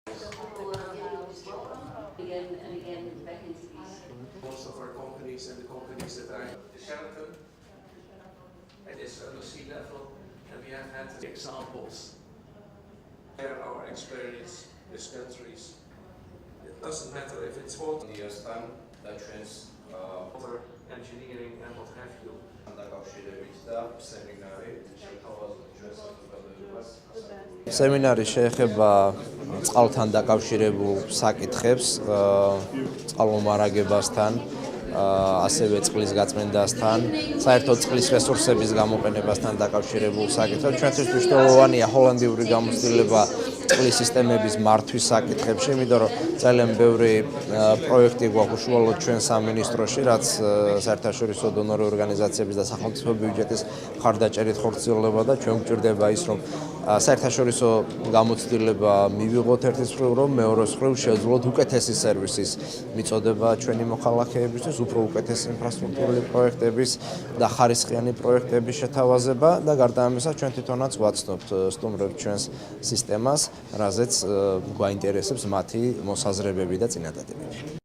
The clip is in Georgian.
Again and again back into these. Most of our companies and the companies that are in Sheraton at this sea level, and we have had examples. Share our experience with countries. It doesn't matter if it's water, years time that trends water engineering and what have you. დაკავშირებით და სემინარი შეთავაზოთ ჩვენს საზოგადოებას. სემინარი შეეხება წყალთან დაკავშირებულ საკითხებს, წყალმომარაგებასთან, ასევე წყლის გაწმენდასთან, საერთოდ წყლის რესურსების გამოყენებასთან დაკავშირებულ საკითხებს. ჩვენთვის მნიშვნელოვანია ჰოლანდიური გამოცდილება წყლის სისტემების მართვის საკითხებში, იმიტომ რომ ძალიან ბევრი პროექტი გვაქვს უშუალოდ ჩვენ სამინისტროში, რაც საერთაშორისო დონორი ორგანიზაციების და სახელმწიფო ბიუჯეტის მხარდაჭერით ხორციელდება და ჩვენ გვჭირდება ის, რომ საერთაშორისო გამოცდილება მივიღოთ ერთის მხრივ, რომ მეორეს მხრივ შევძლოთ უკეთესი სერვისის მიწოდება ჩვენი მოქალაქეებისთვის, უფრო უკეთესი ინფრასტრუქტურული პროექტების და ხარისხიანი პროექტების შეთავაზება და გარდა ამისა ჩვენ თვითონაც ვაცნობთ სტუმრებს ჩვენს სისტემას, რაზეც გვაინტერესებს მათი მოსაზრებები და წინადადებები.